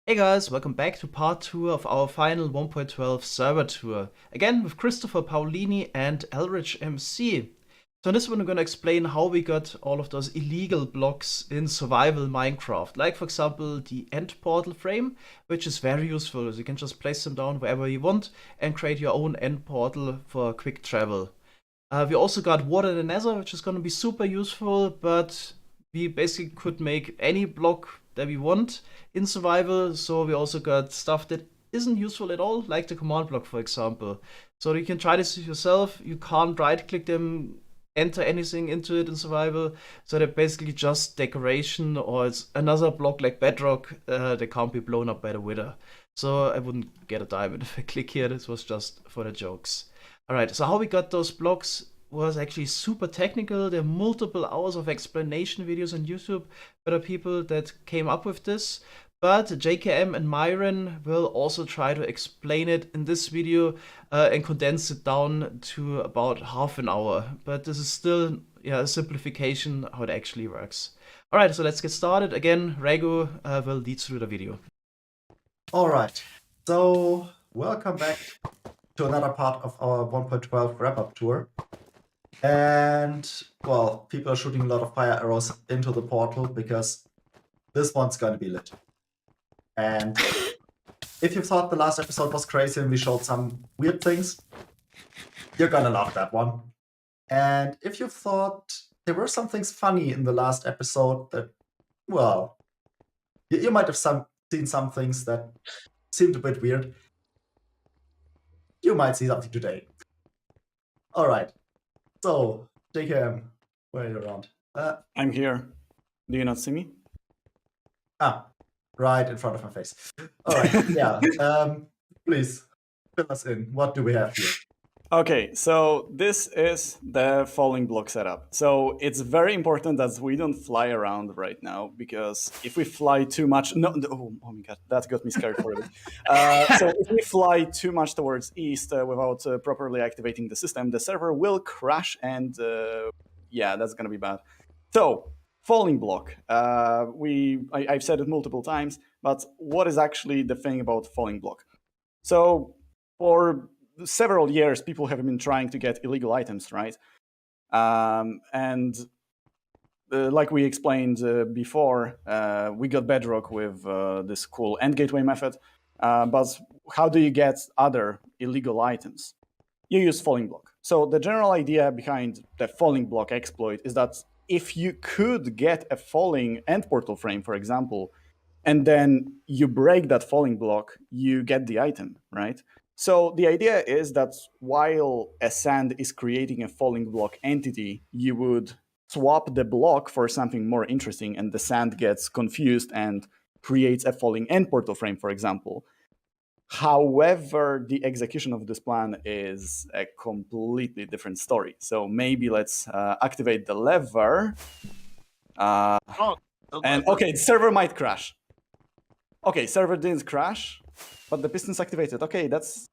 Hey guys, welcome back to part 2 of our final 1.12 server tour. Again with Christopher Paolini and ElRichMC. So in this one we're gonna explain how we got all of those illegal blocks in survival Minecraft. Like for example the end portal frame, which is very useful as you can just place them down wherever you want and create your own end portal for quick travel. We also got water in the Nether, which is gonna be super useful, but we basically could make any block that we want in survival. So we also got stuff that isn't useful at all, like the command block, for example. So you can try this yourself. You can't right click them, enter anything into it in survival. So they're basically just decoration, or it's another block like bedrock that can't be blown up by the wither. So I wouldn't get a diamond if I click here. This was just for the jokes. Alright, so how we got those blocks was actually super technical. There are multiple hours of explanation videos on YouTube by the people that came up with this. But JKM and Myron will also try to explain it in this video and condense it down to about half an hour. But this is still a simplification how it actually works. Alright, so let's get started. Again, Ragu will lead through the video. Alright, so welcome back to another part of our 1.12 wrap-up tour. And, well, people are shooting a lot of fire arrows into the portal because this one's going to be lit. And if you thought the last episode was crazy and we showed some weird things, you're gonna love that one. And if you thought there were some things funny in the last episode that, well, you might have seen some things that seemed a bit weird, you might see something today. Alright, so, JKM, where are you around? I'm here. Do you not see me? Right in front of my face. Alright, yeah. Please, fill us in. What do we have here? Okay, so this is the falling block setup. So it's very important that we don't fly around right now, because if we fly too much, oh my god, that got me scared for a bit. So if we fly too much towards east without properly activating the system, the server will crash, and yeah, that's gonna be bad. So falling block, I've said it multiple times, but what is actually the thing about falling block? So for several years, people have been trying to get illegal items, right? And like we explained before, we got bedrock with this cool end gateway method. But how do you get other illegal items? You use falling block. So the general idea behind the falling block exploit is that if you could get a falling end portal frame, for example, and then you break that falling block, you get the item, right? So the idea is that while a sand is creating a falling block entity, you would swap the block for something more interesting, and the sand gets confused and creates a falling end portal frame, for example. However, the execution of this plan is a completely different story. So maybe let's activate the lever. And okay, the server might crash. Okay, server didn't crash, but the piston's activated. Okay, that's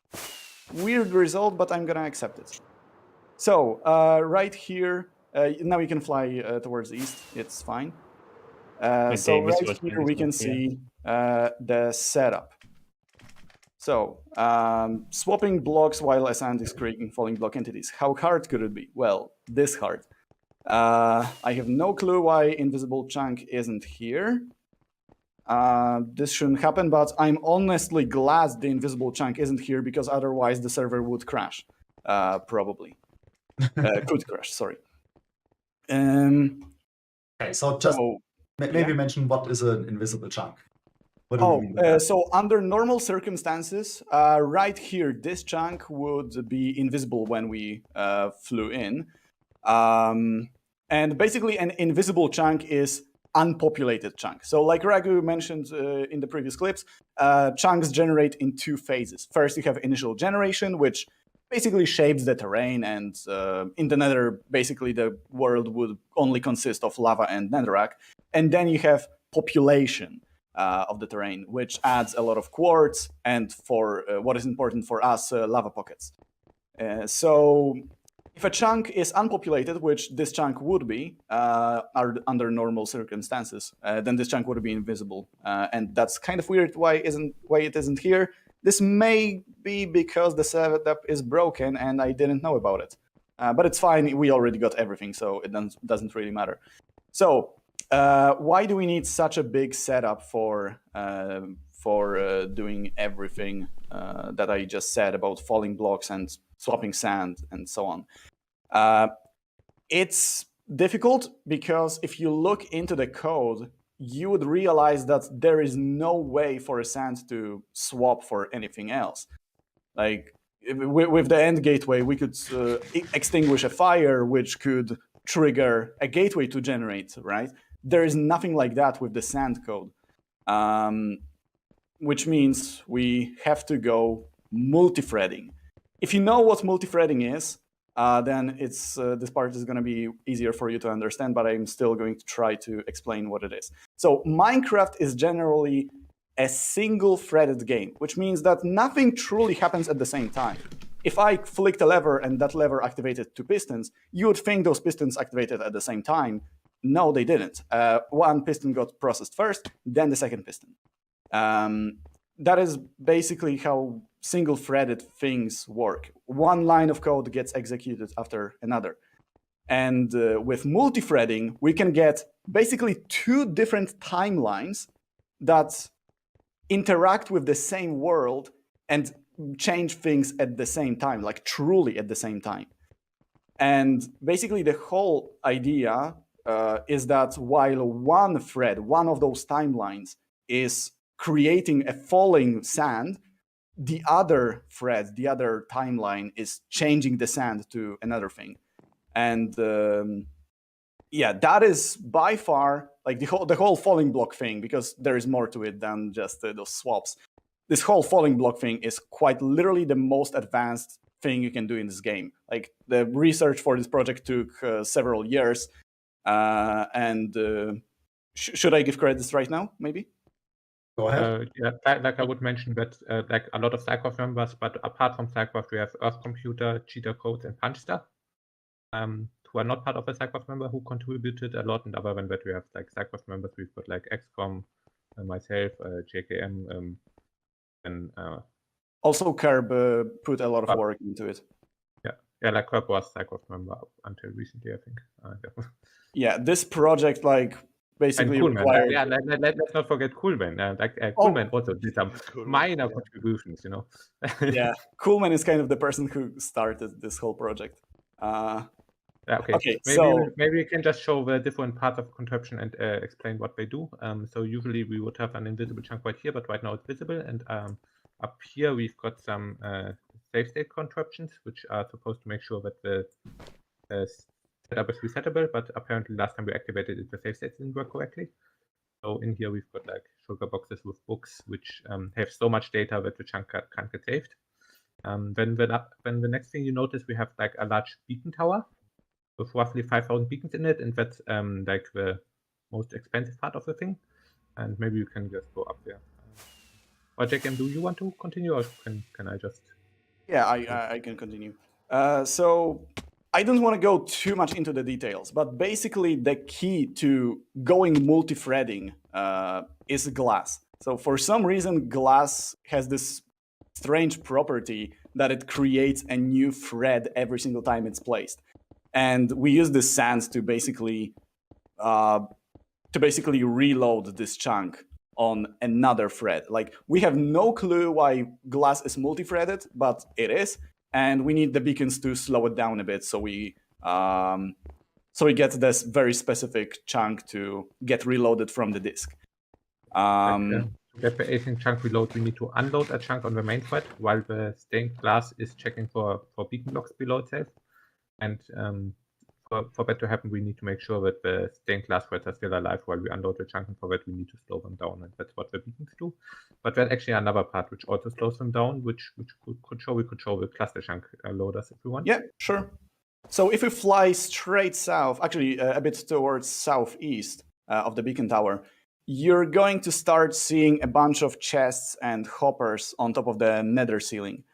weird result, but I'm gonna accept it. So right here, now you can fly towards the east. It's fine. So right here we can see the setup. So swapping blocks while a sand is creating falling block entities. How hard could it be? Well, this hard. I have no clue why invisible chunk isn't here. This shouldn't happen, but I'm honestly glad the invisible chunk isn't here, because otherwise the server would crash, probably. Could crash, sorry. Okay, so just maybe mention what is an invisible chunk. What do we mean by that? So under normal circumstances, right here, this chunk would be invisible when we flew in. And basically an invisible chunk is unpopulated chunk. So like Ragu mentioned in the previous clips, chunks generate in two phases. First, you have initial generation, which basically shapes the terrain, and in the Nether, basically the world would only consist of lava and netherrack. And then you have population of the terrain, which adds a lot of quartz, and for what is important for us, lava pockets. So if a chunk is unpopulated, which this chunk would be under normal circumstances, then this chunk would be invisible, and that's kind of weird. Why it isn't here? This may be because the setup is broken and I didn't know about it, but it's fine. We already got everything, so it doesn't really matter. So why do we need such a big setup for doing everything that I just said about falling blocks and swapping sand and so on? It's difficult because if you look into the code, you would realize that there is no way for a sand to swap for anything else. Like with the end gateway, we could extinguish a fire, which could trigger a gateway to generate, right? There is nothing like that with the sand code, which means we have to go multi-threading. If you know what multi-threading is, then this part is going to be easier for you to understand, but I'm still going to try to explain what it is. So Minecraft is generally a single-threaded game, which means that nothing truly happens at the same time. If I flicked a lever and that lever activated 2 pistons, you would think those pistons activated at the same time. No, they didn't. One piston got processed first, then the second piston. That is basically how single-threaded things work. One line of code gets executed after another. And with multi-threading, we can get basically 2 different timelines that interact with the same world and change things at the same time, like truly at the same time. And basically the whole idea is that while one thread, one of those timelines, is creating a falling sand, the other thread, the other timeline, is changing the sand to another thing. And that is by far like the whole falling block thing, because there is more to it than just those swaps. This whole falling block thing is quite literally the most advanced thing you can do in this game. Like the research for this project took several years. Should I give credits right now, maybe? Go ahead. Like I would mention that like a lot of SciCraft members, but apart from SciCraft, we have Earth Computer, Cheater Codes, and Punchster, who are not part of a SciCraft member, who contributed a lot. And other than that, we have like SciCraft members. We've got like XCOM, myself, JKM, and also Kerb put a lot of work into it. Yeah, like Kerb was SciCraft member until recently, I think. Yeah, this project basically required... Yeah, let's not forget Coolman. Coolman also did some minor contributions, you know. Yeah, Coolman is kind of the person who started this whole project. Okay, maybe we can just show the different parts of contraption and explain what they do. So usually we would have an invisible chunk right here, but right now it's visible. And up here we've got some safe state contraptions, which are supposed to make sure that the setup is resettable, but apparently last time we activated it, the safe state didn't work correctly. So in here we've got like sugar boxes with books, which have so much data that the chunk can't get saved. Then the next thing you notice, we have like a large beacon tower with roughly 5,000 beacons in it, and that's like the most expensive part of the thing. And maybe you can just go up there. Or JKM, do you want to continue, or can I just? Yeah, I can continue. So I don't want to go too much into the details, but basically the key to going multi-threading is glass. So for some reason, glass has this strange property that it creates a new thread every single time it's placed. And we use this sand to basically reload this chunk on another thread. Like, we have no clue why glass is multi-threaded, but it is. And we need the beacons to slow it down a bit, so we get this very specific chunk to get reloaded from the disk. To get the async chunk reload, we need to unload a chunk on the main thread while the stained glass is checking for beacon blocks below itself. And for that to happen, we need to make sure that the stained glass threads are still alive while we unload the chunk, and for that we need to slow them down, and that's what the beacons do. But there's actually another part which also slows them down, which we could show with cluster chunk loaders if we want. Yeah, sure. So if we fly straight south, actually a bit towards southeast of the beacon tower, you're going to start seeing a bunch of chests and hoppers on top of the nether ceiling.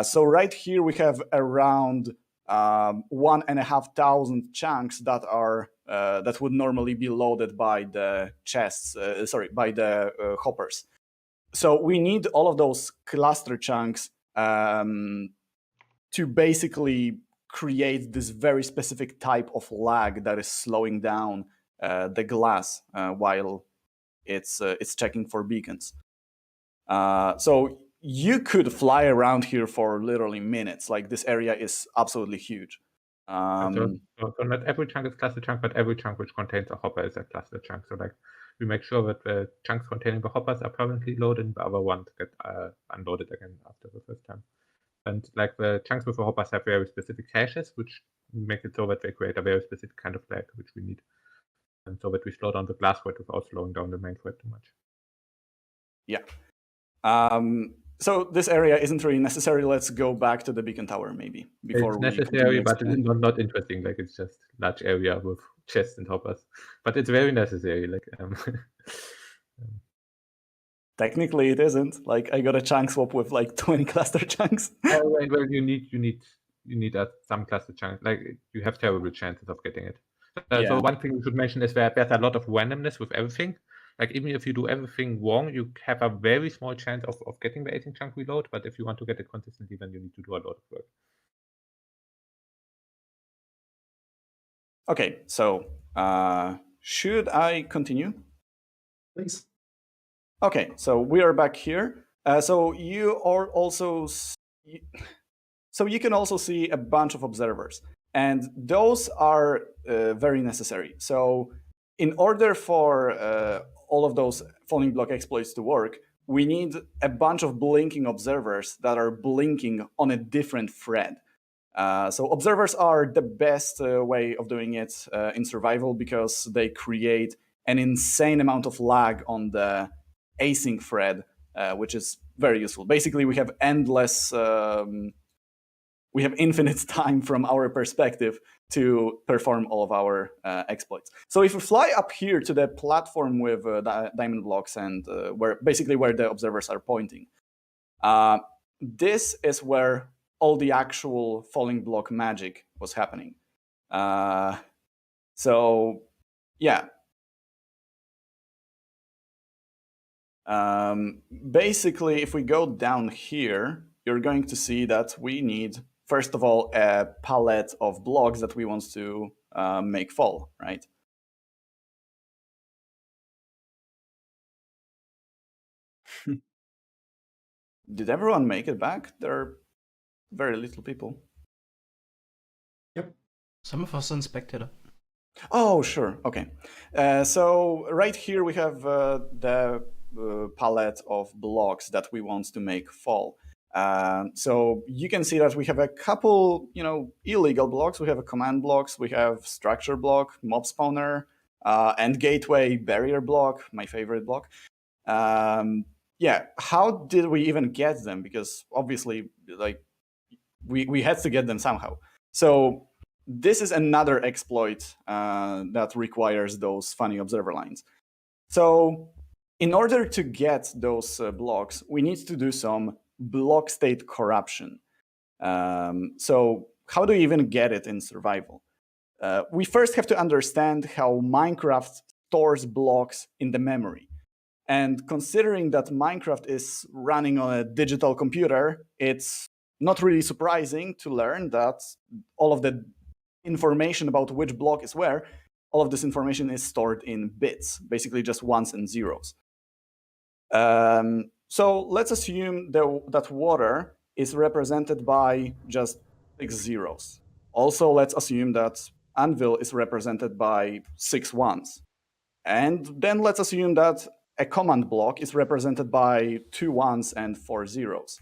So right here we have around 1,500 chunks that are that would normally be loaded by the chests, by the hoppers. So we need all of those cluster chunks to basically create this very specific type of lag that is slowing down the glass while it's checking for beacons. So you could fly around here for literally minutes. Like, this area is absolutely huge. So not every chunk is cluster chunk, but every chunk which contains a hopper is a cluster chunk. So like we make sure that the chunks containing the hoppers are permanently loaded, and the other ones get unloaded again after the first time. And like the chunks with the hoppers have very specific hashes, which make it so that they create a very specific kind of lag, which we need, and so that we slow down the glass thread without slowing down the main thread too much. Yeah. So this area isn't really necessary. Let's go back to the beacon tower maybe before it's necessary, but it's not interesting. Like, it's just large area with chests and hoppers, but it's very necessary. Like, technically it isn't. Like, I got a chunk swap with like 20 cluster chunks. Well, you need some cluster chunk. Like, you have terrible chances of getting it. So one thing we should mention is that there's a lot of randomness with everything. Like, even if you do everything wrong, you have a very small chance of getting the 18 chunk reload. But if you want to get it consistently, then you need to do a lot of work. Okay, so should I continue? Please. Okay, so we are back here. So you are also, so you can also see a bunch of observers, and those are very necessary. So in order for all of those falling block exploits to work, we need a bunch of blinking observers that are blinking on a different thread. So observers are the best way of doing it in survival, because they create an insane amount of lag on the async thread, which is very useful. Basically, we have we have infinite time from our perspective to perform all of our exploits. So if we fly up here to the platform with diamond blocks and where the observers are pointing, this is where all the actual falling block magic was happening. So yeah. Basically, if we go down here, you're going to see that we need, first of all, a palette of blocks that we want to make fall, right? Did everyone make it back? There are very little people. Yep. Some of us inspected it. Oh, sure. Okay. So right here we have the palette of blocks that we want to make fall. So you can see that we have a couple, illegal blocks. We have a command blocks, we have structure block, mob spawner, and gateway barrier block, my favorite block. Yeah, how did we even get them? Because obviously, like, we had to get them somehow. So this is another exploit that requires those funny observer lines. So in order to get those blocks, we need to do some block state corruption. So how do you even get it in survival? We first have to understand how Minecraft stores blocks in the memory. And considering that Minecraft is running on a digital computer, it's not really surprising to learn that all of the information about which block is where, all of this information is stored in bits, basically just ones and zeros. So let's assume that water is represented by just 6 zeros. Also, let's assume that anvil is represented by 6 ones. And then let's assume that a command block is represented by 2 ones and 4 zeros.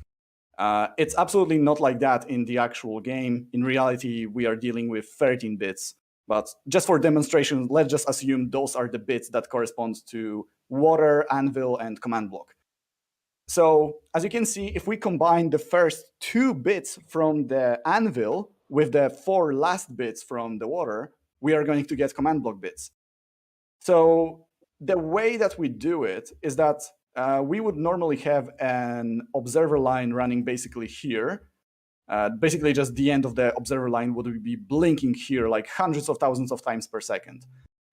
It's absolutely not like that in the actual game. In reality, we are dealing with 13 bits. But just for demonstration, let's just assume those are the bits that correspond to water, anvil, and command block. So as you can see, if we combine the first 2 bits from the anvil with the 4 last bits from the water, we are going to get command block bits. So the way that we do it is that we would normally have an observer line running basically here. Basically, just the end of the observer line would be blinking here like hundreds of thousands of times per second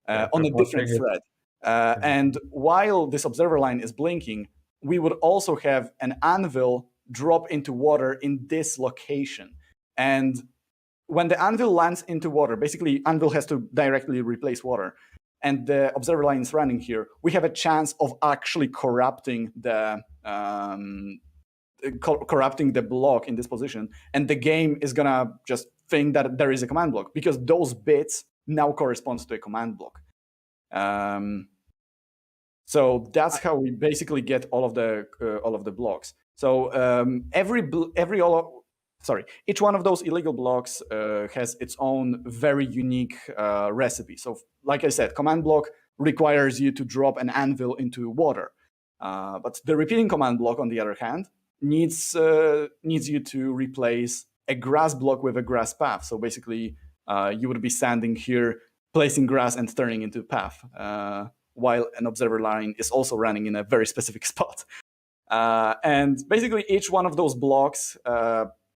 on a different thread. And while this observer line is blinking, we would also have an anvil drop into water in this location. And when the anvil lands into water, basically anvil has to directly replace water, and the observer line is running here, we have a chance of actually corrupting the block in this position, and the game is gonna just think that there is a command block because those bits now correspond to a command block. So that's how we basically get all of the blocks. So each one of those illegal blocks has its own very unique recipe. So like I said, command block requires you to drop an anvil into water. But the repeating command block, on the other hand, needs you to replace a grass block with a grass path. So basically, you would be standing here, placing grass and turning into a path, while an observer line is also running in a very specific spot. And basically, each one of those blocks,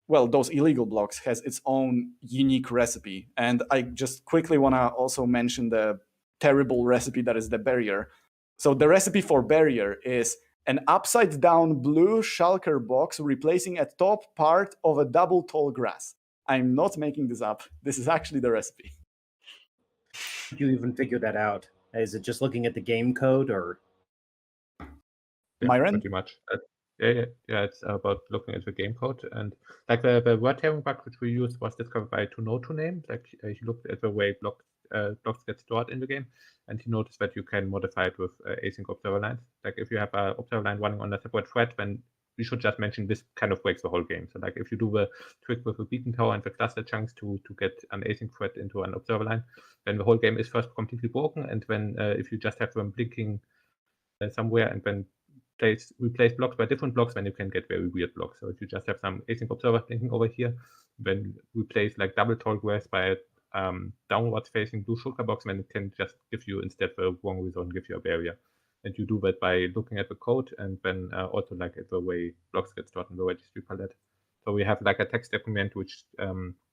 those illegal blocks, has its own unique recipe. And I just quickly want to also mention the terrible recipe that is the barrier. So the recipe for barrier is an upside-down blue shulker box replacing a top part of a double tall grass. I'm not making this up. This is actually the recipe. Did you even figure that out? Is it just looking at the game code, or? Yeah, Myron? pretty much. Yeah, it's about looking at the game code. And like the word tearing bug which we used was discovered by ToName. Like he looked at the way blocks get stored in the game, and he noticed that you can modify it with async observer lines. Like if you have an observer line running on a separate thread, then we should just mention this kind of breaks the whole game. So like if you do the trick with the beacon tower and the cluster chunks to get an async thread into an observer line, then the whole game is first completely broken. And when if you just have them blinking somewhere and then replace blocks by different blocks, then you can get very weird blocks. So if you just have some async observer blinking over here, then replace like double tall grass by a downwards facing blue shulker box, then it can just give you instead the wrong result and give you a barrier. And you do that by looking at the code and then also like at the way blocks get stored in the registry palette. So we have like a text document which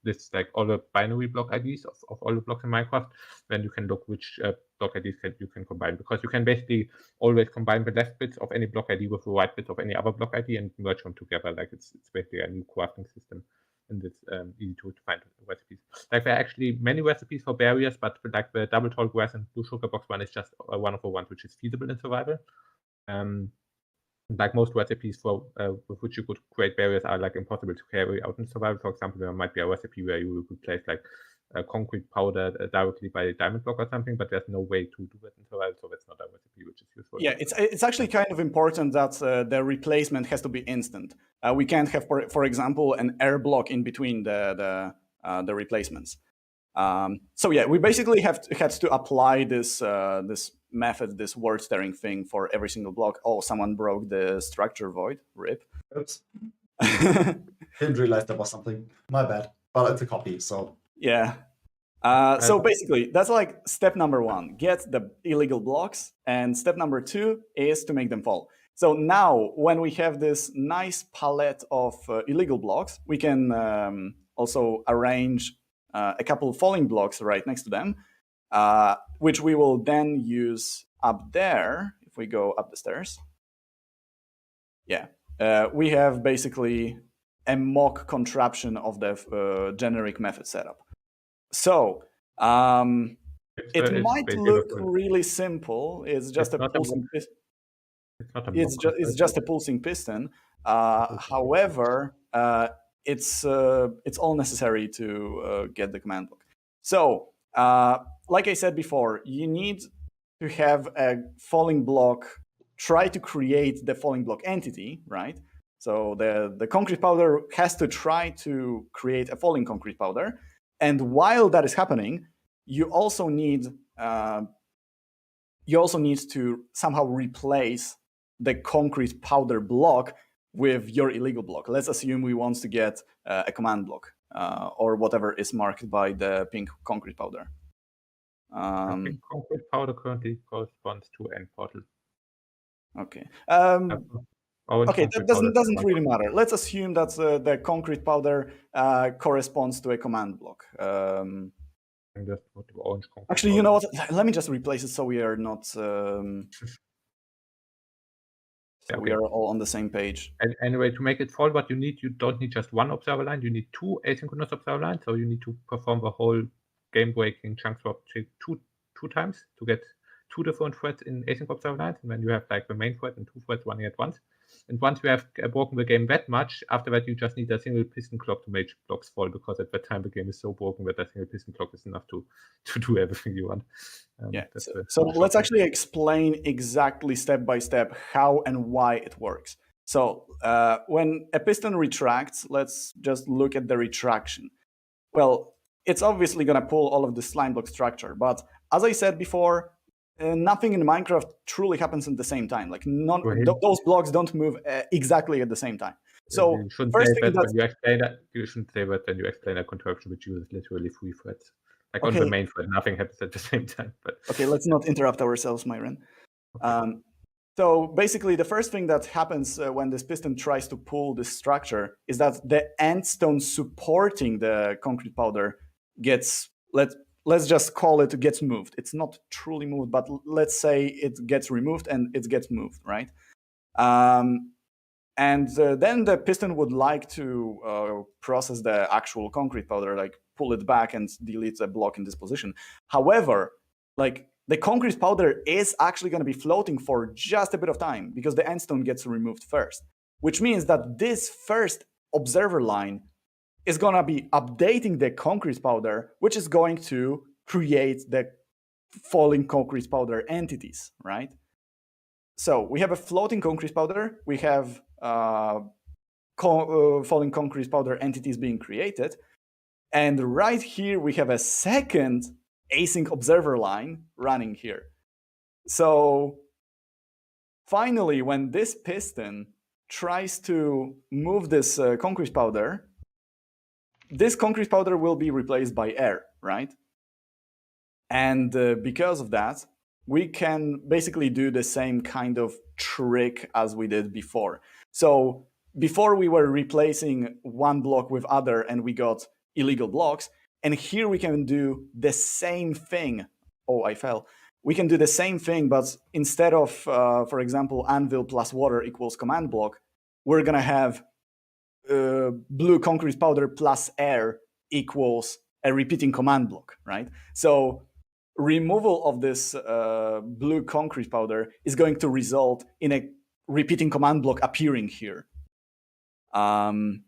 lists like all the binary block IDs of all the blocks in Minecraft. Then you can look which block IDs you can combine, because you can basically always combine the left bits of any block ID with the right bits of any other block ID and merge them together. Like it's basically a new crafting system, and it's easy to find recipes. Like there are actually many recipes for barriers, but like the double tall grass and blue sugar box one is just one of the ones which is feasible in survival. Like most recipes for with which you could create barriers are like impossible to carry out in survival. For example, there might be a recipe where you would replace like concrete powder directly by a diamond block or something, but there's no way to do that in survival, so that's not a recipe which is useful. Yeah, it's actually kind of important that the replacement has to be instant. We can't have, for example, an air block in between the replacements. So yeah, we basically had to apply this method, this word tearing thing for every single block. Oh, someone broke the structure void. RIP. Oops. Didn't realize there was something. My bad. But it's a copy, so. Yeah. So basically, that's like step number 1, get the illegal blocks. And step number 2 is to make them fall. So now, when we have this nice palette of illegal blocks, we can also arrange a couple of falling blocks right next to them, which we will then use up there. If we go up the stairs, yeah, we have basically a mock contraption of the generic method setup. So it might look really simple. It's just a pulsing piston. It's just a pulsing piston. However, it's all necessary to get the command block. So, like I said before, you need to have a falling block. Try to create the falling block entity, right? So the concrete powder has to try to create a falling concrete powder, and while that is happening, you also need to somehow replace the concrete powder block with your illegal block. Let's assume we want to get a command block or whatever is marked by the pink concrete powder. Pink concrete powder currently corresponds to end portal. Okay. Okay, that doesn't really matter. Let's assume that the concrete powder corresponds to a command block. Actually, you know what? Let me just replace it so we are not. We are all on the same page. And anyway, to make it fall, what you don't need just one observer line. You need 2 asynchronous observer lines. So you need to perform the whole game-breaking chunk swap two times to get 2 different threads in async observer lines. And then you have like the main thread and 2 threads running at once. And once you have broken the game that much, after that you just need a single piston clock to make blocks fall, because at that time the game is so broken that a single piston clock is enough to do everything you want. So let's actually explain exactly step by step how and why it works. So when a piston retracts, let's just look at the retraction. Well, it's obviously going to pull all of the slime block structure, but as I said before, nothing in Minecraft truly happens at the same time. Like those blocks don't move exactly at the same time. So you shouldn't say that when you explain that. You shouldn't say that when you explain a contraption which uses literally 3 threads. Like on the main thread, nothing happens at the same time. But okay, let's not interrupt ourselves, Myron. Okay. So basically, the first thing that happens when this piston tries to pull this structure is that the end stone supporting the concrete powder gets, let's just call it, gets moved. It's not truly moved, but let's say it gets removed and it gets moved, right? And then the piston would like to process the actual concrete powder, like pull it back and delete the block in this position. However, like the concrete powder is actually going to be floating for just a bit of time because the end stone gets removed first, which means that this first observer line is going to be updating the concrete powder, which is going to create the falling concrete powder entities, right? So we have a floating concrete powder, we have falling concrete powder entities being created, and right here we have a second async observer line running here. So finally, when this piston tries to move this concrete powder, this concrete powder will be replaced by air, right? And because of that, we can basically do the same kind of trick as we did before. So before we were replacing one block with other and we got illegal blocks. And here we can do the same thing. Oh, I fell. We can do the same thing, but instead of, for example, anvil plus water equals command block, we're going to have blue concrete powder plus air equals a repeating command block, right? So removal of this blue concrete powder is going to result in a repeating command block appearing here. And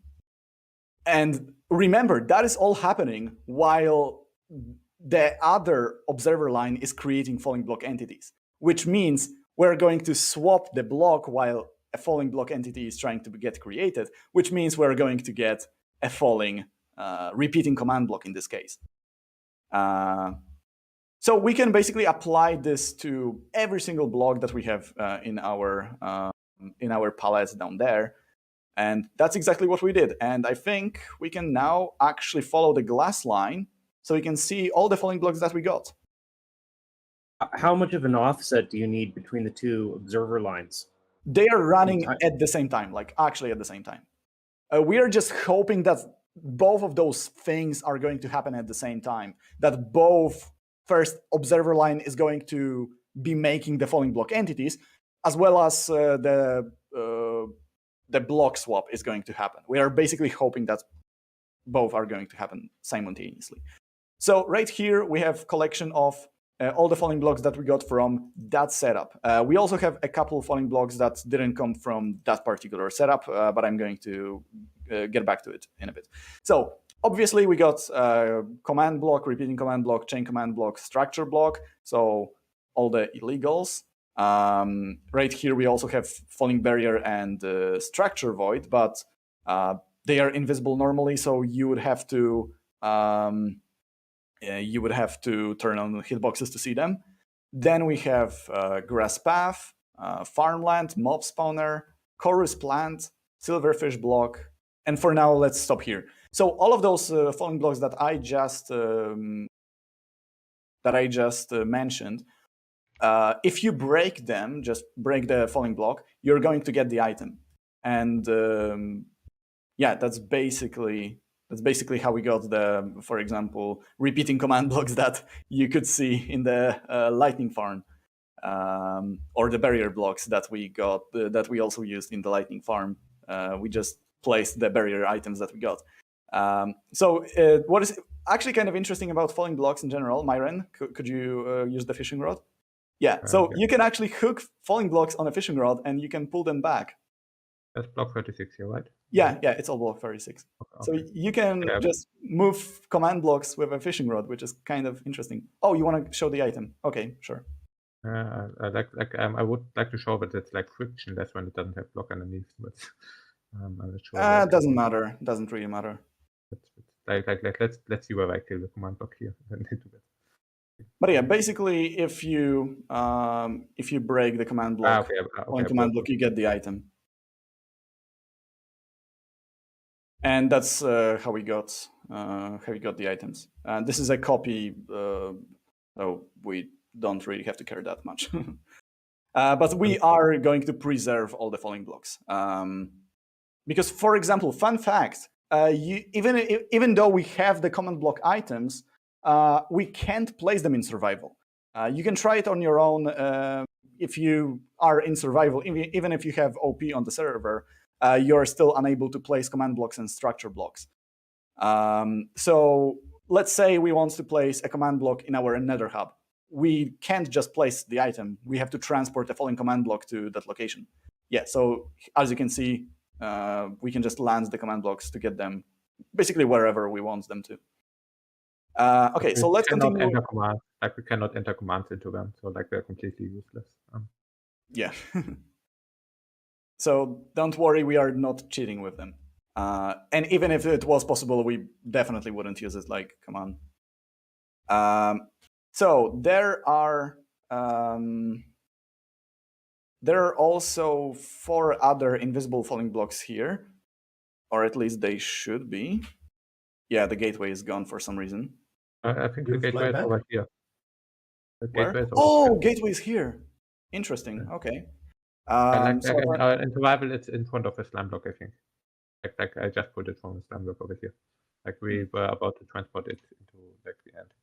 remember, that is all happening while the other observer line is creating falling block entities, which means we're going to swap the block while a falling block entity is trying to get created, which means we're going to get a falling repeating command block in this case. So we can basically apply this to every single block that we have in our palette down there. And that's exactly what we did. And I think we can now actually follow the glass line so we can see all the falling blocks that we got. How much of an offset do you need between the two observer lines? They are running at the same time, like actually at the same time. We are just hoping that both of those things are going to happen at the same time, that both first observer line is going to be making the falling block entities, as well as the block swap is going to happen. We are basically hoping that both are going to happen simultaneously. So right here, we have collection of all the falling blocks that we got from that setup. We also have a couple of falling blocks that didn't come from that particular setup, but I'm going to get back to it in a bit. So obviously, we got command block, repeating command block, chain command block, structure block, so all the illegals. Right here, we also have falling barrier and structure void, but they are invisible normally, so you would have to turn on hitboxes to see them. Then we have grass path, farmland, mob spawner, chorus plant, silverfish block, and for now, let's stop here. So all of those falling blocks that I just mentioned. If you break them, just break the falling block, you're going to get the item. And yeah, that's basically how we got the, for example, repeating command blocks that you could see in the lightning farm, or the barrier blocks that we got, that we also used in the lightning farm. We just placed the barrier items that we got. So what is actually kind of interesting about falling blocks in general, Myron, could you use the fishing rod? Yeah, so you can actually hook falling blocks on a fishing rod and you can pull them back. That's block 36 here, right? Yeah, it's all block 36. Okay. So you can just move command blocks with a fishing rod, which is kind of interesting. Oh, you want to show the item? Okay, sure. I would like to show that it's like frictionless when it doesn't have block underneath, but I'm not sure. It doesn't matter. It doesn't really matter. Let's see where I kill the command block here. But yeah, basically, if you break the command block on command block, you get the item. And that's how we got the items. And this is a copy, so we don't really have to care that much. But we are going to preserve all the falling blocks. Because, for example, fun fact, even though we have the command block items, we can't place them in survival. You can try it on your own if you are in survival, even if you have OP on the server. You're still unable to place command blocks and structure blocks. So let's say we want to place a command block in our Nether hub. We can't just place the item. We have to transport a falling command block to that location. Yeah, so as you can see, we can just land the command blocks to get them basically wherever we want them to. Okay, so let's continue. Enter commands. Like we cannot enter commands into them, so like they're completely useless. Yeah. So don't worry, we are not cheating with them. And even if it was possible, we definitely wouldn't use it like command. So there are also 4 other invisible falling blocks here, or at least they should be. Yeah, the gateway is gone for some reason. I think the gateway is over here. Gateway is here. Interesting. Okay. In survival, it's in front of a slime block, I think. Like I just put it from the slime block over here. Like we were about to transport it into like the end.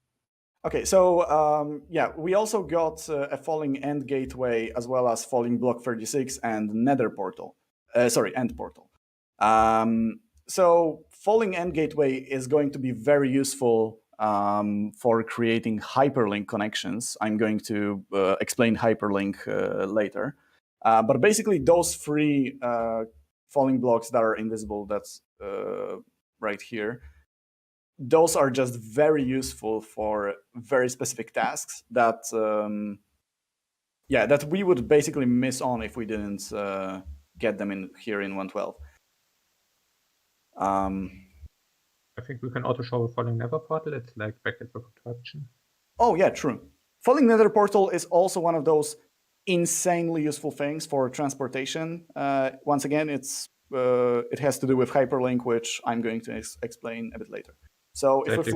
Okay, so yeah, we also got a falling end gateway as well as falling block 36 and Nether portal. End portal. So falling end gateway is going to be very useful for creating hyperlink connections. I'm going to explain hyperlink later. But basically, those 3 falling blocks that are invisible, that's right here, those are just very useful for very specific tasks that, that we would basically miss on if we didn't get them in here in 112. I think we can also show a falling Nether portal. It's like bracket for construction. Oh yeah, true. Falling Nether portal is also one of those insanely useful things for transportation. Once again, it has to do with hyperlink, which I'm going to explain a bit later. So if we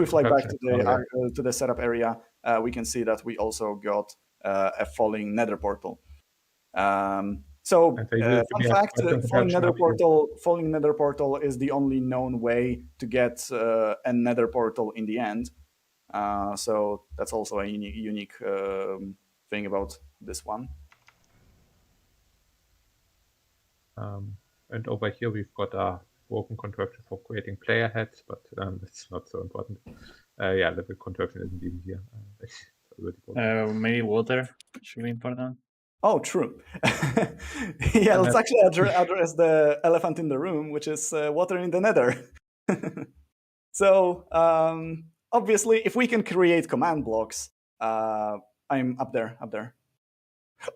fly back to the setup area, we can see that we also got a falling Nether portal. Fun fact: falling Nether portal is the only known way to get a Nether portal in the end. So that's also a unique thing about this one. And over here we've got a broken contraption for creating player heads, but it's not so important. The contraption isn't even here. Maybe water should be important. Oh, true. Yeah, let's actually address the elephant in the room, which is water in the Nether. So obviously, if we can create command blocks, I'm up there.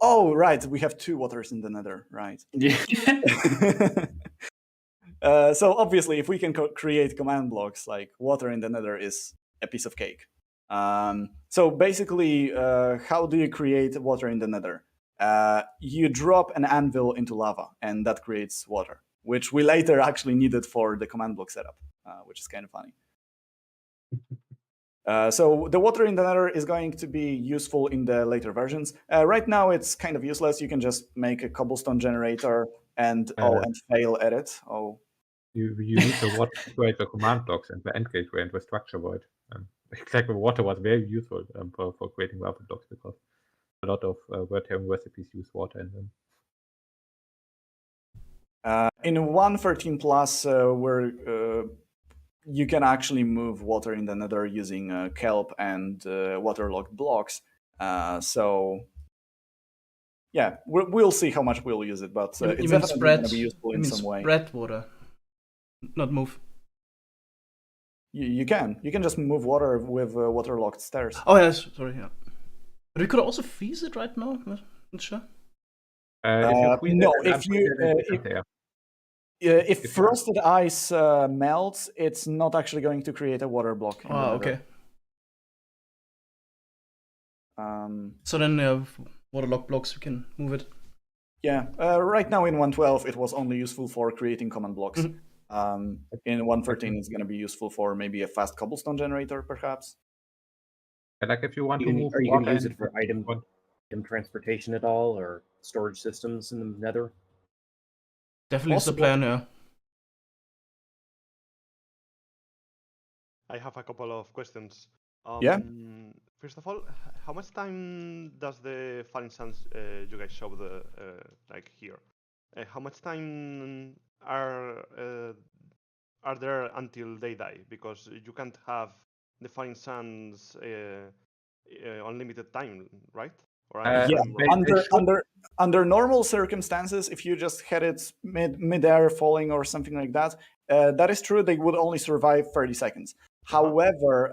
Oh, right, we have 2 waters in the Nether, right? Yeah. So obviously, if we can create command blocks, like water in the Nether is a piece of cake. So basically, how do you create water in the Nether? You drop an anvil into lava, and that creates water, which we later actually needed for the command block setup, which is kind of funny. So the water in the Nether is going to be useful in the later versions. Right now, it's kind of useless. You can just make a cobblestone generator and fail at it. Oh, you need the water to create the command blocks and the end gateway and the structure void. Exactly, water was very useful for creating weapon blocks because a lot of word-having recipes use water in them. In 1.13 plus, where you can actually move water in the Nether using kelp and waterlogged blocks. So yeah, we'll see how much we'll use it, but it's definitely going to be useful in some way. Spread water, not move. You can just move water with waterlogged stairs. Oh yes, sorry, yeah. But we could also freeze it right now. Not sure. If frosted ice melts, it's not actually going to create a water block. Oh, okay. So then waterlogged blocks, we can move it. Yeah, right now in 1.12 it was only useful for creating command blocks. In 1.13 it's going to be useful for maybe a fast cobblestone generator, perhaps. Like if you want to move, are you going to use it for item transportation at all, or storage systems in the Nether? Definitely is the plan, yeah. I have a couple of questions. Yeah. First of all, how much time does the falling sands you guys show the like here? How much time are there until they die? Because you can't have the falling sands unlimited time, right? Under normal circumstances, if you just had it mid-air falling or something like that, that is true. They would only survive 30 seconds. However,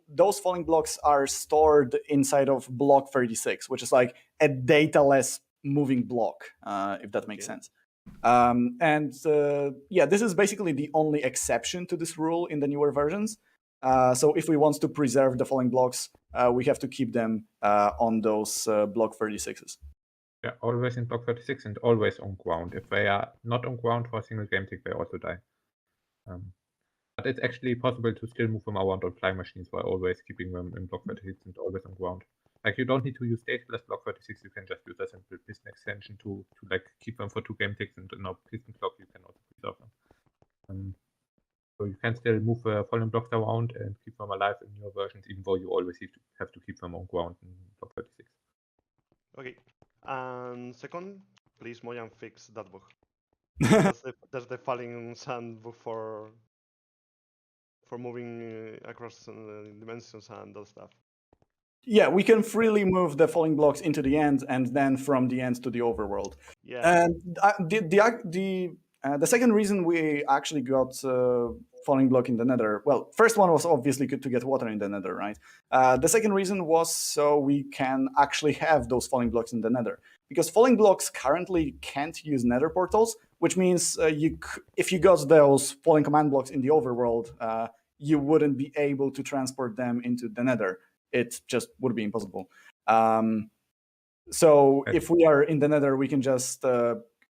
those falling blocks are stored inside of block 36, which is like a dataless moving block, if that makes sense. This is basically the only exception to this rule in the newer versions. So if we want to preserve the falling blocks, we have to keep them on those block 36s. Yeah, always in block 36 and always on ground. If they are not on ground for a single game tick, they also die. But it's actually possible to still move them around on flying machines while always keeping them in block 36 and always on ground. Like you don't need to use stateless block 36, you can just use a simple piston extension to like keep them for 2 game ticks, and in a piston clock you can also preserve them. So you can still move fallen blocks around and keep them alive in your versions, even though you always have to keep them on ground in block 36. Okay. And second, please Mojang fix that bug. That's the falling sand bug for moving across dimensions and that stuff. Yeah, we can freely move the falling blocks into the end and then from the end to the overworld. Yeah. And the second reason we actually got falling block in the Nether, well, first one was obviously good to get water in the Nether, right? The second reason was so we can actually have those falling blocks in the Nether. Because falling blocks currently can't use Nether portals, which means if you got those falling command blocks in the overworld, you wouldn't be able to transport them into the Nether. It just would be impossible. So if we are in the Nether, we can just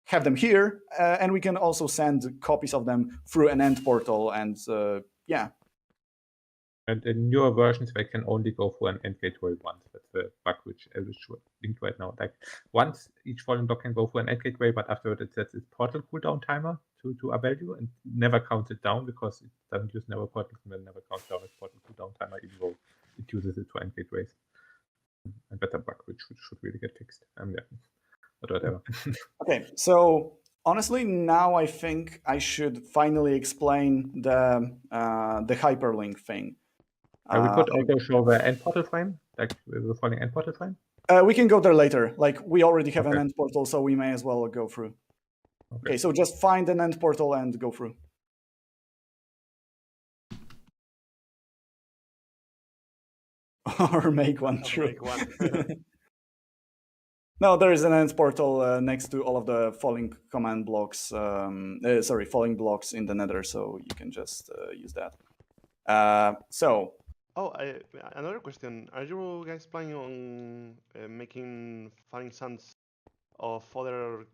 have them here, and we can also send copies of them through an end portal, and yeah. And in newer versions, they can only go through an end gateway once. That's the bug which is linked right now. Like once each falling block can go through an end gateway, but afterward it sets its portal cooldown timer to a value and never counts it down because it doesn't use Nether portals and then never counts down its portal cooldown timer, even though it uses it for end gateways. And that's a bug which should really get fixed. Yeah. But whatever. Okay, so honestly, now I think I should finally explain the hyperlink thing. We could also show the end portal frame, like the falling end portal frame. We can go there later. Like we already have an end portal, so we may as well go through. Okay, so just find an end portal and go through. Or make one, true. Make one. No, there is an end portal next to all of the falling command blocks. Falling blocks in the Nether, so you can just use that. Another question: are you guys planning on making falling sands of other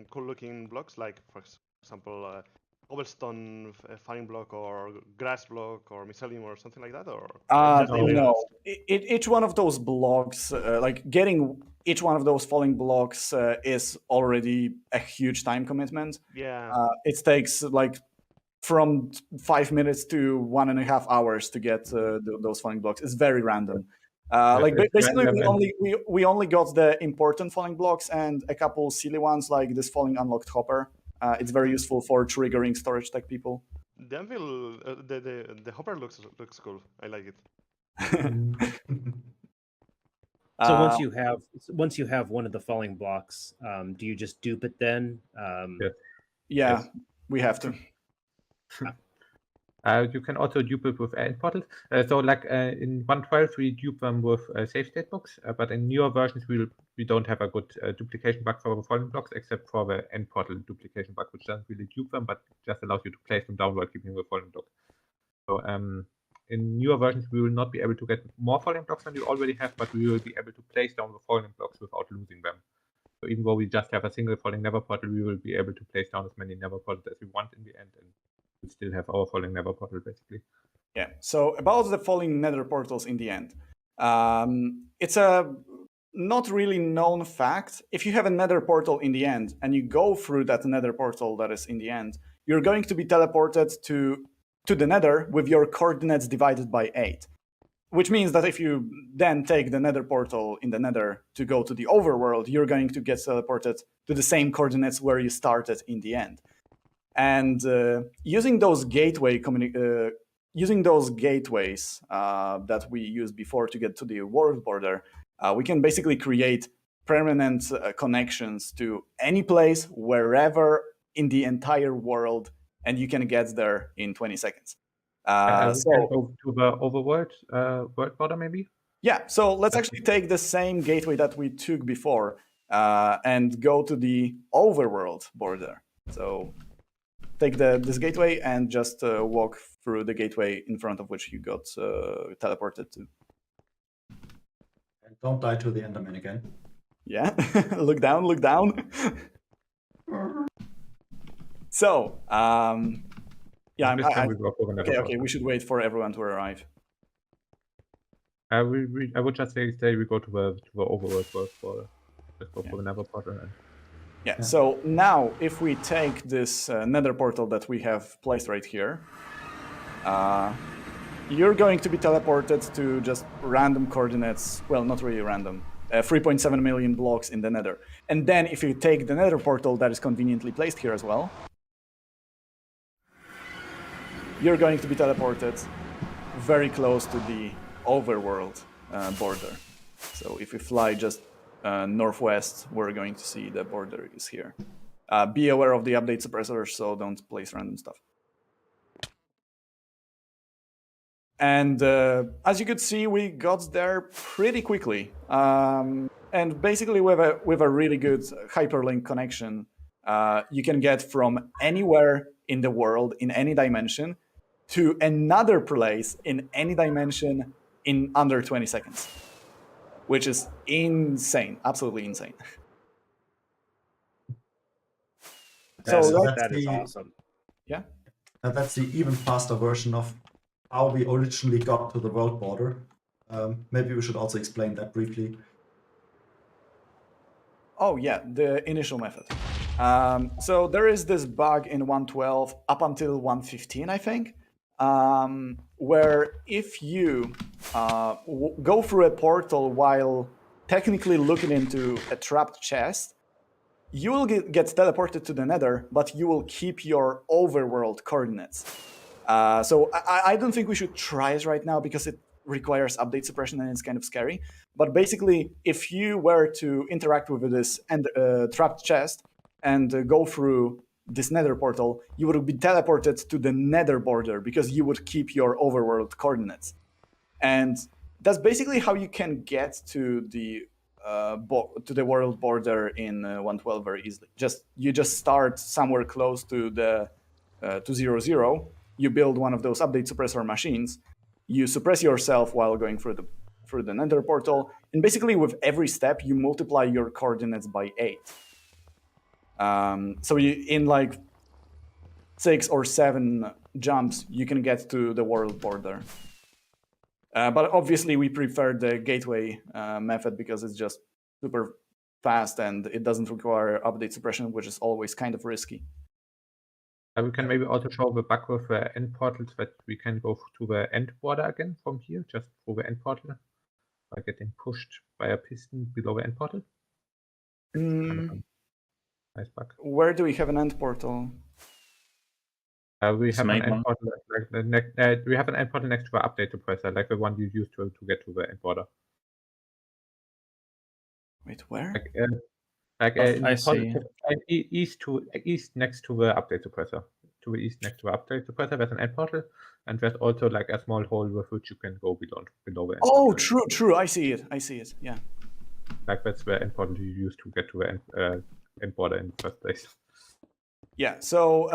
cool-looking blocks, like for example cobblestone farming block or grass block or mycelium or something like that, or just No. No, each one of those blocks, like getting each one of those falling blocks, is already a huge time commitment. Yeah. It takes like from 5 minutes to 1.5 hours to get those falling blocks. It's very random. Like it's basically, random we only got the important falling blocks and a couple silly ones like this falling unlocked hopper. It's very useful for triggering storage tech people. The anvil, the hopper looks cool. I like it. So Uh, once you have one of the falling blocks, do you just dupe it then? Yes. yeah, Yes. we have to. You can also dupe it with end portals. So like in 1.12 we dupe them with save state books, but in newer versions we don't have a good duplication bug for the falling blocks except for the end portal duplication bug, which doesn't really dupe them, but just allows you to place them down while keeping the falling block. So in newer versions we will not be able to get more falling blocks than you already have, but we will be able to place down the falling blocks without losing them. So even though we just have a single falling Nether portal, we will be able to place down as many Nether portals as we want in the end, and we still have our falling Nether portal basically. Yeah. So about the falling Nether portals in the end, it's a not really known fact. If you have a Nether portal in the end and you go through that Nether portal that is in the end, you're going to be teleported to the Nether with your coordinates divided by 8. Which means that if you then take the Nether portal in the Nether to go to the overworld, you're going to get teleported to the same coordinates where you started in the end. And using those gateways that we used before to get to the world border, we can basically create permanent connections to any place, wherever in the entire world, and you can get there in 20 seconds. We can go to the overworld world border maybe? Yeah, so let's actually take the same gateway that we took before and go to the overworld border. So take this gateway and just walk through the gateway in front of which you got teleported to. And don't die to the Enderman again. Yeah, look down, look down. So, yeah, okay, we should wait for everyone to arrive. I would just say we go to the overworld world border. Let's go for the Nether portal. Yeah, so now if we take this Nether portal that we have placed right here, you're going to be teleported to just random coordinates, well, not really random, 3.7 million blocks in the Nether. And then if you take the Nether portal that is conveniently placed here as well, you're going to be teleported very close to the overworld border. So if we fly just northwest, we're going to see the border is here. Be aware of the update suppressors, so don't place random stuff. And as you could see, we got there pretty quickly. And basically with a really good hyperlink connection, you can get from anywhere in the world, in any dimension, to another place in any dimension in under 20 seconds. Which is insane, absolutely insane. So that is awesome. Yeah. And that's the even faster version of how we originally got to the world border. Maybe we should also explain that briefly. Oh yeah, the initial method. So there is this bug in 1.12 up until 1.15, I think, where if you go through a portal while technically looking into a trapped chest, you will get teleported to the Nether, but you will keep your overworld coordinates. So I don't think we should try it right now because it requires update suppression and it's kind of scary. But basically, if you were to interact with this trapped chest and go through this Nether portal, you would be teleported to the Nether border because you would keep your overworld coordinates. And that's basically how you can get to the world border in 1.12 very easily. You just start somewhere close to the to 0.0. You build one of those update suppressor machines. You suppress yourself while going through the Nether portal, and basically with every step you multiply your coordinates by 8. So 6 or 7 jumps, you can get to the world border. But obviously, we prefer the gateway method because it's just super fast and it doesn't require update suppression, which is always kind of risky. We can maybe also show the bug with the end portals that we can go to the end border again from here, just through the end portal, by getting pushed by a piston below the end portal. Nice bug. Where do we have an end portal? We have an end portal we have an end portal next to the update suppressor, like the one you used to get to the end border. Wait, where? I see. East next to the update suppressor. To the east next to the update suppressor, there's an end portal, and there's also like a small hole with which you can go below the end Oh, portal. true. I see it. Yeah. Like that's the end portal you use to get to the end border in the first place. Yeah, so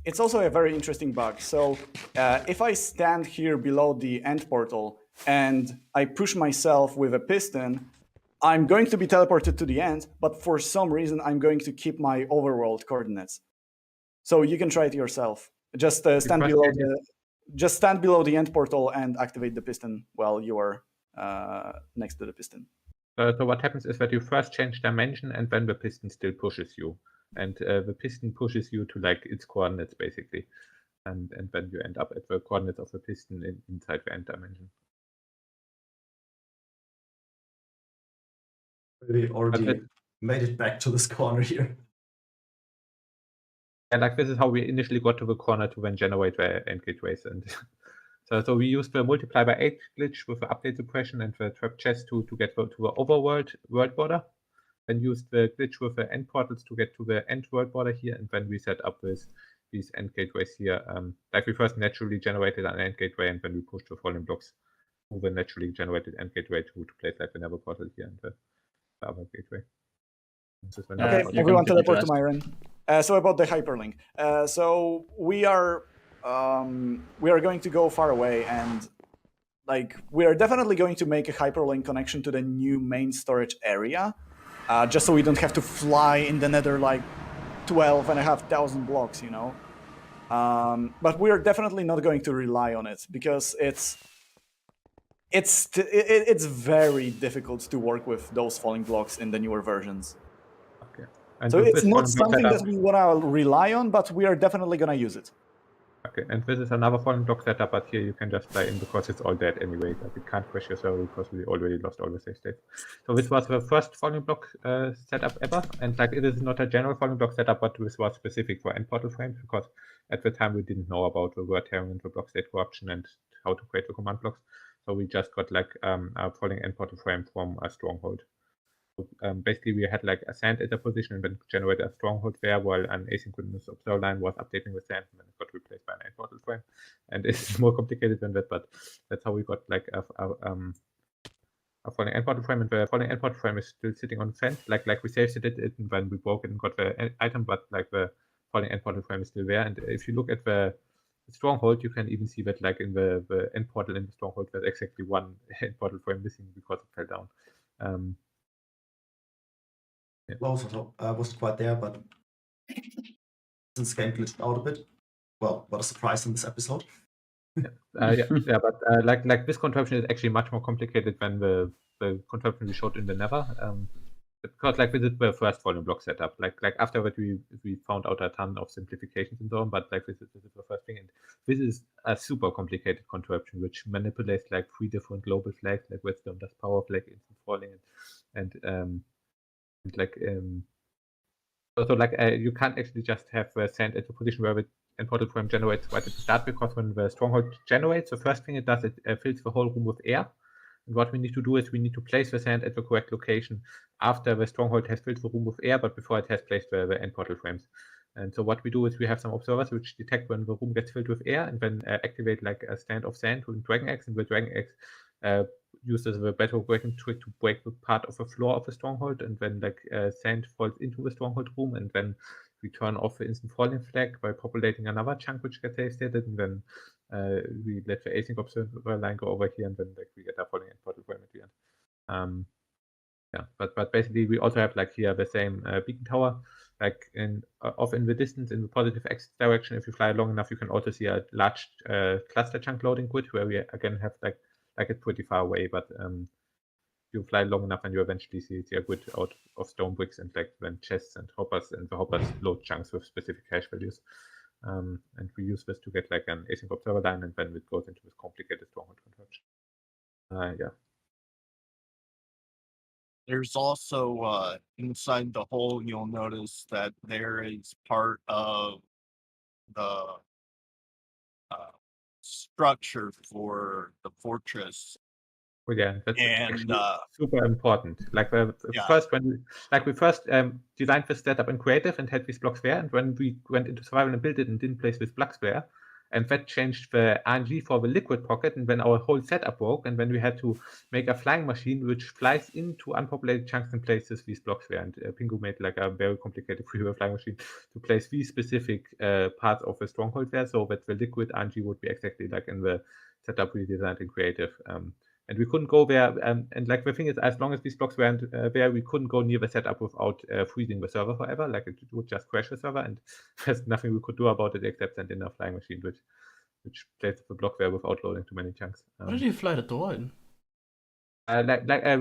it's also a very interesting bug. So if I stand here below the end portal and I push myself with a piston, I'm going to be teleported to the end, but for some reason, I'm going to keep my overworld coordinates. So you can try it yourself. Just stand below the end portal and activate the piston while you are next to the piston. So what happens is that you first change dimension, and then the piston still pushes you, and the piston pushes you to like its coordinates basically, and then you end up at the coordinates of the piston inside the end dimension. We already made it back to this corner here. And like this is how we initially got to the corner to then generate the end gateways. And so we used the multiply by 8 glitch with the update suppression and the trap chest to get to the overworld world border. Then used the glitch with the end portals to get to the end world border here, and then we set up these end gateways here. Like we first naturally generated an end gateway, and then we pushed the falling blocks through the naturally generated end gateway to place like the Nether portal here and the other gateway. Okay, everyone teleport to Myron. So about the hyperlink. So we are going to go far away, and like we are definitely going to make a hyperlink connection to the new main storage area, just so we don't have to fly in the Nether like 12,500 blocks, you know. But we are definitely not going to rely on it because it's very difficult to work with those falling blocks in the newer versions. Okay. And so it's not something that we want to rely on, but we are definitely going to use it. Okay, and this is another falling block setup, but here you can just fly in because it's all dead anyway. Like it can't crash your server because we already lost all the save states. So this was the first falling block setup ever, and like it is not a general falling block setup, but this was specific for end portal frames because at the time we didn't know about the word tearing and the block state corruption and how to create the command blocks. So we just got like a falling end portal frame from a stronghold. So, basically, we had like a sand at a position and then generated a stronghold there while an asynchronous observer line was updating with sand, and then it got replaced by an end portal frame. And it's more complicated than that, but that's how we got like a falling end portal frame, and the falling end portal frame is still sitting on sand. Like we saved it and when we broke it and got the item, but like the falling end portal frame is still there. And if you look at the stronghold, you can even see that like in the end portal in the stronghold, there's exactly one end portal frame missing because it fell down. Yeah. Also, I wasn't quite there, but since game glitched out a bit. Well, what a surprise in this episode. But like this contraption is actually much more complicated than the contraption we showed in the Nether. Because like we did the first falling block setup. Like after that we found out a ton of simplifications and so on, but like this is the first thing. And this is a super complicated contraption which manipulates like 3 different global flags, like Wisdom does power flag, instant falling, so like you can't actually just have sand at the position where the end portal frame generates right at the start, because when the stronghold generates, the first thing it does, it fills the whole room with air. And what we need to do is we need to place the sand at the correct location after the stronghold has filled the room with air, but before it has placed the end portal frames. And so what we do is we have some observers which detect when the room gets filled with air, and then activate like a stand of sand with Dragon Axe, and the Dragon Axe uses the battle breaking trick to break the part of the floor of the stronghold, and then like sand falls into the stronghold room, and then we turn off the instant falling flag by populating another chunk which gets save stated, and then we let the async observer line go over here, and then like we get a falling end portal frame at the end. But basically we also have like here the same beacon tower, like off in the distance in the positive x direction. If you fly long enough, you can also see a large cluster chunk loading grid where we again have like it's pretty far away, but you fly long enough and you eventually see a grid out of stone bricks and like then chests and hoppers, and the hoppers load chunks with specific hash values. And we use this to get like an async observer line, and then it goes into this complicated stronghold construction. Yeah. There's also inside the hole, you'll notice that there is part of the structure for the fortress. Well, yeah, that's And actually super important. Like first, when we first designed this setup in creative and had these blocks there, and when we went into survival and built it and didn't place these blocks there, and that changed the RNG for the liquid pocket, and then our whole setup broke, and then we had to make a flying machine which flies into unpopulated chunks and places these blocks there. And Pingu made like a very complicated freeware flying machine to place these specific parts of the stronghold there, so that the liquid RNG would be exactly like in the setup we designed in creative. And we couldn't go there, and like the thing is, as long as these blocks weren't there, we couldn't go near the setup without freezing the server forever. Like it would just crash the server, and there's nothing we could do about it except send in a flying machine, which placed the block there without loading too many chunks. How did you fly the door in?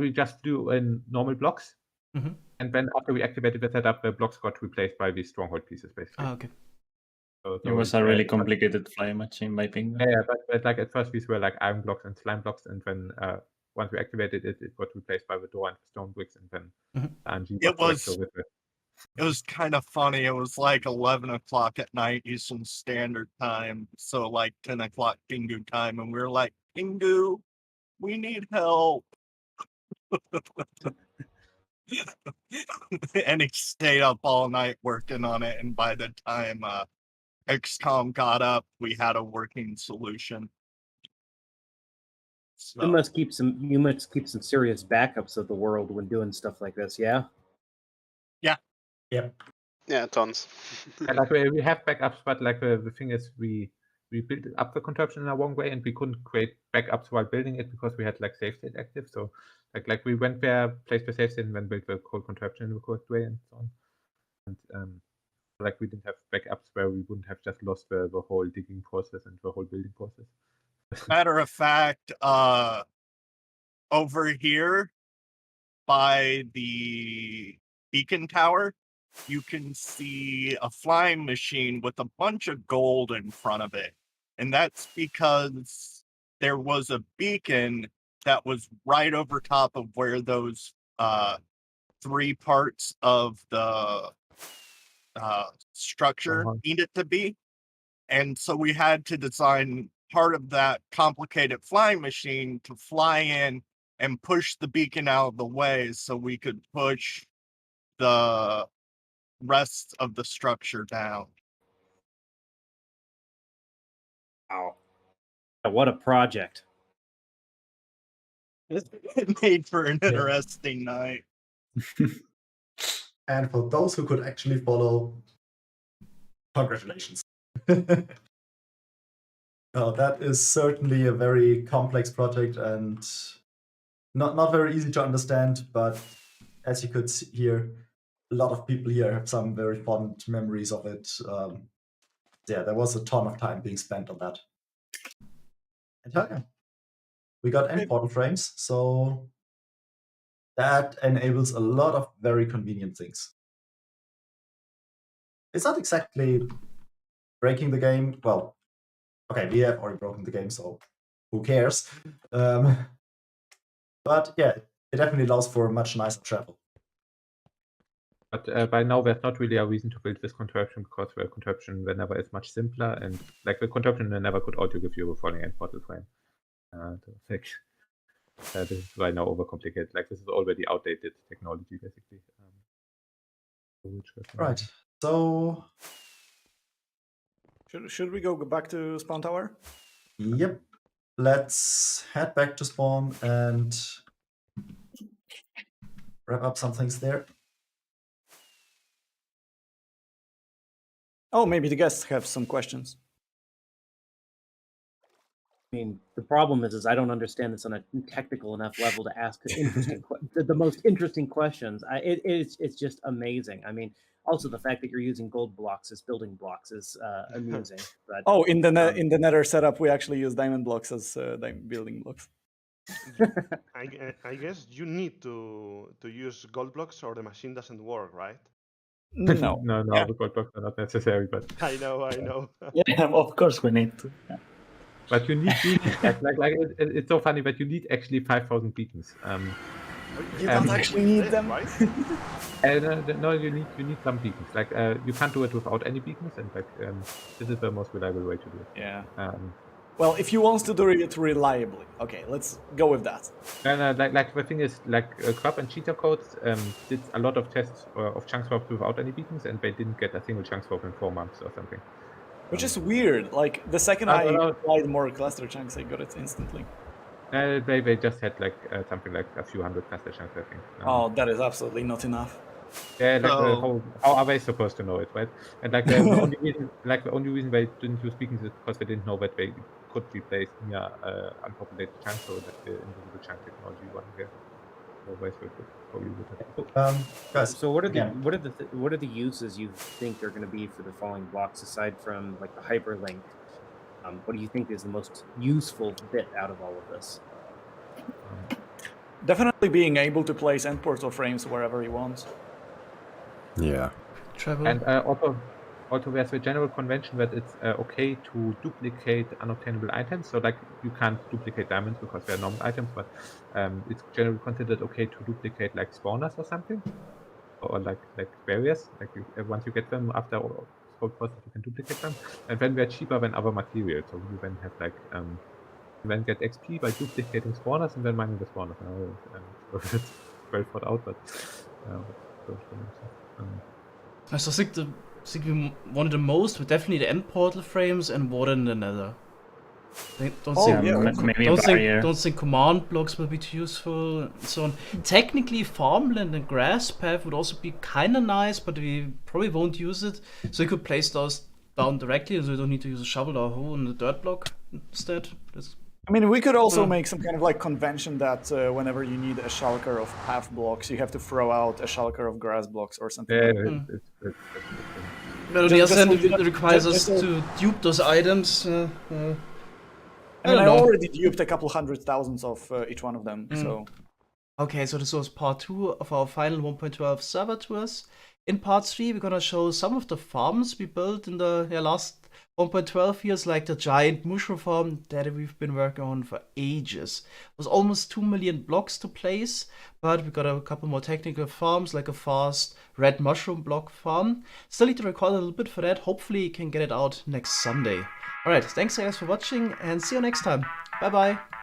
We just do in normal blocks, and then after we activated the setup, the blocks got replaced by these stronghold pieces, basically. Ah, okay. So it was a really complicated flying machine by Pingu. Yeah, but like at first these were like iron blocks and slime blocks, and then once we activated it, it got replaced by the door and the stone bricks, and then RNG. It was kind of funny. It was like 11 o'clock at night Eastern Standard Time, so like 10 o'clock Pingu time, and we were like, Pingu, we need help. And he stayed up all night working on it, and by the time XCOM got up, we had a working solution. So. You must keep some serious backups of the world when doing stuff like this, yeah? Yeah. Yep. Yeah, tons. Like we have backups, but like the thing is, we built up the contraption in a wrong way, and we couldn't create backups while building it because we had like save state active. So like we went there, placed the save state, and then built the whole contraption in the correct way, and so on. And like we didn't have backups where we wouldn't have just lost the whole digging process and the whole building process. Matter of fact, over here by the beacon tower, you can see a flying machine with a bunch of gold in front of it. And that's because there was a beacon that was right over top of where those 3 parts of the structure needed to be. And so we had to design part of that complicated flying machine to fly in and push the beacon out of the way so we could push the rest of the structure down. Wow. What a project. It made for an interesting night. And for those who could actually follow, congratulations. That is certainly a very complex project and not very easy to understand, but as you could see here, a lot of people here have some very fond memories of it. Yeah, there was a ton of time being spent on that. And yeah, we got end portal frames, so that enables a lot of very convenient things. It's not exactly breaking the game. Well, okay, we have already broken the game, so who cares? But yeah, it definitely allows for much nicer travel. But by now, there's not really a reason to build this contraption because the contraption whenever is much simpler, and like the contraption never could auto give you a falling end portal frame. This is right now overcomplicated. Like this is already outdated technology, basically. Right. So should we go back to spawn tower? Yep. Let's head back to spawn and wrap up some things there. Oh, maybe the guests have some questions. I mean, the problem is I don't understand this on a technical enough level to ask the most interesting questions. It's just amazing. I mean, also the fact that you're using gold blocks as building blocks is amusing. But in the Nether setup, we actually use diamond blocks as building blocks. I guess you need to use gold blocks or the machine doesn't work, right? No. no, Yeah. the gold blocks are not necessary, but I know. Yeah, of course we need to. Yeah. but you need beacons. It's so funny, but you need actually 5,000 beacons. You don't actually need them. Right? No, you need some beacons. Like you can't do it without any beacons, and like this is the most reliable way to do it. Yeah. Um, Well, if you want to do it reliably, okay, let's go with that. And like the thing is, like Crop and Cheetah Codes did a lot of tests of chunk swaps without any beacons, and they didn't get a single chunk swap in 4 months or something. Which is weird. Like the second I applied more cluster chunks, I got it instantly. They just had like something like a few hundred cluster chunks, I think. Oh, that is absolutely not enough. Yeah, like how are they supposed to know it, right? And like the only reason they didn't use beacons is because they didn't know that they could be placed near unpopulated chunks, so that the invisible chunk technology wasn't there. Otherwise, we could probably would have. Guys, So what are the uses you think they're going to be for the falling blocks aside from like the hyperlink? What do you think is the most useful bit out of all of this? Definitely being able to place end portal frames wherever you want. Yeah. Travel. And also there's a general convention that it's okay to duplicate unobtainable items. So like you can't duplicate diamonds because they're normal items, but it's generally considered okay to duplicate like spawners or something, or like barriers. Like once you get them after all process, you can duplicate them, and then they're cheaper than other materials. So you then have like then get XP by duplicating spawners and then mining the spawners. So it's well thought out, but. I still think we wanted the most were definitely the end portal frames and water in the Nether. Don't think command blocks will be too useful and so on. Technically, farmland and grass path would also be kind of nice, but we probably won't use it. So you could place those down directly, so you don't need to use a shovel or a hoe in the dirt block instead. I mean, we could also make some kind of like convention that whenever you need a shulker of path blocks, you have to throw out a shulker of grass blocks or something. But on the other hand, it requires us to dupe those items. I mean, I already duped a couple 100,000 of each one of them, so... Okay, so this was part 2 of our final 1.12 server tours. In part 3, we're gonna show some of the farms we built in the last 1.12 years, like the giant mushroom farm that we've been working on for ages. It was almost 2 million blocks to place, but we got a couple more technical farms, like a fast red mushroom block farm. Still need to record a little bit for that. Hopefully you can get it out next Sunday. Alright, thanks guys for watching and see you next time. Bye bye.